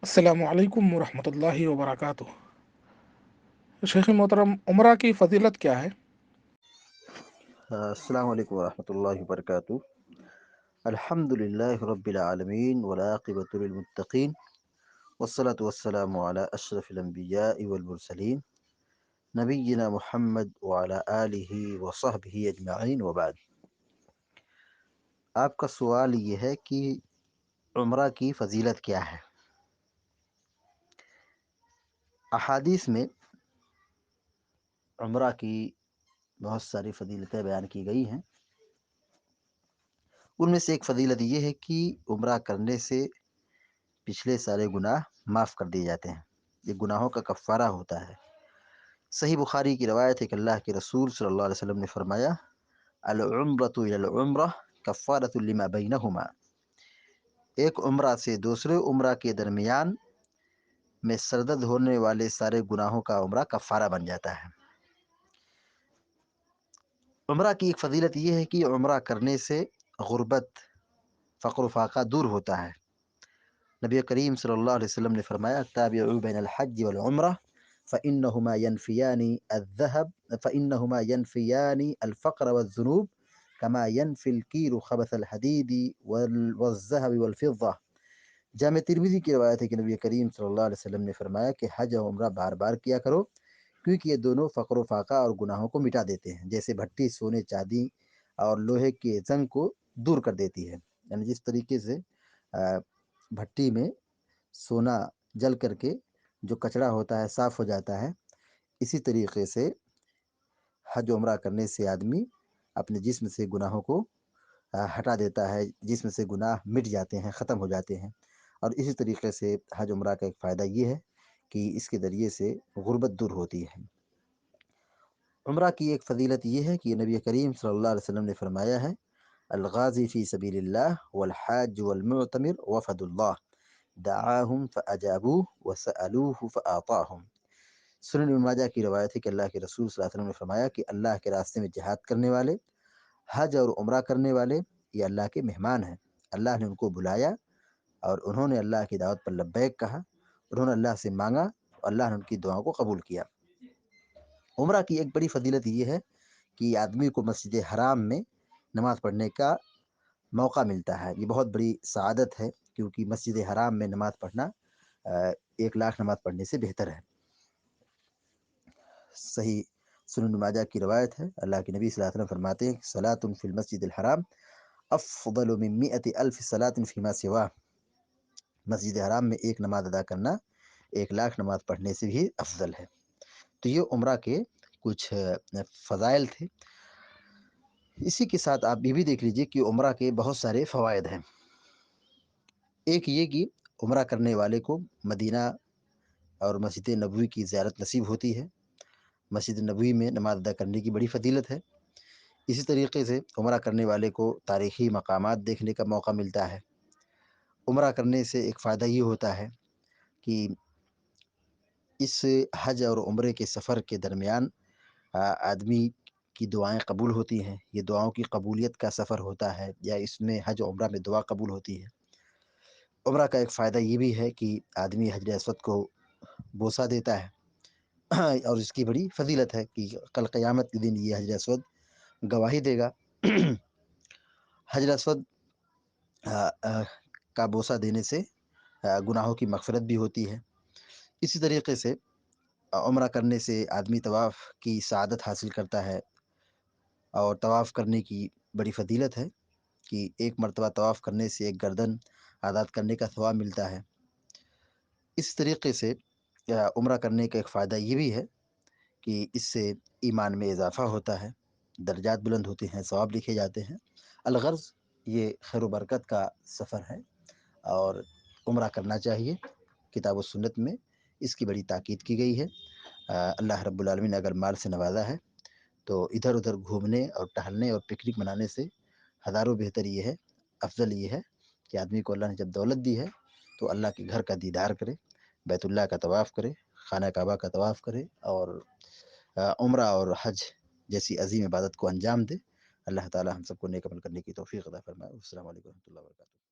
السلام علیکم ورحمۃ اللہ وبرکاتہ۔ شیخ محترم، عمرہ کی فضیلت کیا ہے؟ السلام علیکم ورحمۃ اللہ وبرکاتہ۔ الحمد للہ رب العالمین والعاقبۃ للمتقین والصلاة والسلام علی اشرف الانبیاء والمرسلین نبینا محمد وعلی آلہ وصحبہ اجمعین وبعد۔ آپ کا سوال یہ ہے کہ عمرہ کی فضیلت کیا ہے؟ احادیث میں عمرہ کی بہت ساری فضیلتیں بیان کی گئی ہیں۔ ان میں سے ایک فضیلت یہ ہے کہ عمرہ کرنے سے پچھلے سارے گناہ معاف کر دیے جاتے ہیں، یہ گناہوں کا کفارہ ہوتا ہے۔ صحیح بخاری کی روایت ہے کہ اللہ کے رسول صلی اللہ علیہ وسلم نے فرمایا، العمرۃ الی العمرہ کفارۃ لما بینہما، ایک عمرہ سے دوسرے عمرہ کے درمیان میں سرزد ہونے والے سارے گناہوں کا عمرہ کفارہ بن جاتا ہے۔ عمرہ کی ایک فضیلت یہ ہے کہ عمرہ کرنے سے غربت، فقر و فاقہ دور ہوتا ہے۔ نبی کریم صلی اللہ علیہ وسلم نے فرمایا، تابعوا بین الحج والعمرہ فإنہما ینفیان الذہب فإنہما ینفیان الفقر والذنوب کما ینفی الکیر خبث الحدید والذہب والفضہ۔ جامع ترمذی کی روایت ہے کہ نبی کریم صلی اللہ علیہ وسلم نے فرمایا کہ حج و عمرہ بار بار کیا کرو، کیونکہ یہ دونوں فقر و فاقہ اور گناہوں کو مٹا دیتے ہیں، جیسے بھٹی سونے چاندی اور لوہے کے زنگ کو دور کر دیتی ہے۔ یعنی جس طریقے سے بھٹی میں سونا جل کر کے جو کچرا ہوتا ہے صاف ہو جاتا ہے، اسی طریقے سے حج و عمرہ کرنے سے آدمی اپنے جسم سے گناہوں کو ہٹا دیتا ہے، جسم سے گناہ مٹ جاتے ہیں، ختم ہو جاتے ہیں۔ اور اسی طریقے سے حج عمرہ کا ایک فائدہ یہ ہے کہ اس کے ذریعے سے غربت دور ہوتی ہے۔ عمرہ کی ایک فضیلت یہ ہے کہ نبی کریم صلی اللہ علیہ وسلم نے فرمایا ہے، الغازی فی سبیل اللہ والحاج والمعتمر وفد اللہ دعاہم فاجابوہ وسألوہ فاعطاہم۔ سنن ابن ماجہ کی روایت ہے کہ اللہ کے رسول صلی اللہ علیہ وسلم نے فرمایا کہ اللہ کے راستے میں جہاد کرنے والے، حج اور عمرہ کرنے والے یہ اللہ کے مہمان ہیں۔ اللہ نے ان کو بلایا اور انہوں نے اللہ کی دعوت پر لبیک کہا، انہوں نے اللہ سے مانگا اور اللہ نے ان کی دعاؤں کو قبول کیا۔ عمرہ کی ایک بڑی فضیلت یہ ہے کہ آدمی کو مسجد حرام میں نماز پڑھنے کا موقع ملتا ہے۔ یہ بہت بڑی سعادت ہے، کیونکہ مسجد حرام میں نماز پڑھنا 1,00,000 نماز پڑھنے سے بہتر ہے۔ صحیح سنن ماجہ کی روایت ہے، اللہ کے نبی صلی اللہ علیہ وسلم فرماتے ہیں، صلاۃ فی المسجد الحرام افضل من 100,000 صلاۃ فیما سواہ، مسجد حرام میں ایک نماز ادا کرنا 1,00,000 نماز پڑھنے سے بھی افضل ہے۔ تو یہ عمرہ کے کچھ فضائل تھے۔ اسی کے ساتھ آپ یہ بھی دیکھ لیجئے کہ عمرہ کے بہت سارے فوائد ہیں۔ ایک یہ کہ عمرہ کرنے والے کو مدینہ اور مسجد نبوی کی زیارت نصیب ہوتی ہے، مسجد نبوی میں نماز ادا کرنے کی بڑی فضیلت ہے۔ اسی طریقے سے عمرہ کرنے والے کو تاریخی مقامات دیکھنے کا موقع ملتا ہے۔ عمرہ کرنے سے ایک فائدہ یہ ہوتا ہے کہ اس حج اور عمرے کے سفر کے درمیان آدمی کی دعائیں قبول ہوتی ہیں۔ یہ دعاؤں کی قبولیت کا سفر ہوتا ہے، یا اس میں حج و عمرہ میں دعا قبول ہوتی ہے۔ عمرہ کا ایک فائدہ یہ بھی ہے کہ آدمی حجر اسود کو بوسہ دیتا ہے، اور اس کی بڑی فضیلت ہے کہ کل قیامت کے دن یہ حجر اسود گواہی دے گا۔ حجر اسود کا بوسہ دینے سے گناہوں کی مغفرت بھی ہوتی ہے۔ اسی طریقے سے عمرہ کرنے سے آدمی طواف کی سعادت حاصل کرتا ہے، اور طواف کرنے کی بڑی فضیلت ہے کہ ایک مرتبہ طواف کرنے سے ایک گردن آزاد کرنے کا ثواب ملتا ہے۔ اس طریقے سے عمرہ کرنے کا ایک فائدہ یہ بھی ہے کہ اس سے ایمان میں اضافہ ہوتا ہے، درجات بلند ہوتے ہیں، ثواب لکھے جاتے ہیں۔ الغرض یہ خیر و برکت کا سفر ہے اور عمرہ کرنا چاہیے۔ کتاب و سنت میں اس کی بڑی تاکید کی گئی ہے۔ اللہ رب العالمین نے اگر مال سے نوازا ہے تو ادھر ادھر گھومنے اور ٹہلنے اور پکنک منانے سے ہزاروں بہتر یہ ہے، افضل یہ ہے کہ آدمی کو اللہ نے جب دولت دی ہے تو اللہ کے گھر کا دیدار کرے، بیت اللہ کا طواف کرے، خانہ کعبہ کا طواف کرے، اور عمرہ اور حج جیسی عظیم عبادت کو انجام دے۔ اللہ تعالی ہم سب کو نیک عمل کرنے کی توفیق عطا فرمائے۔ السلام علیکم ورحمۃ اللہ وبرکاتہ۔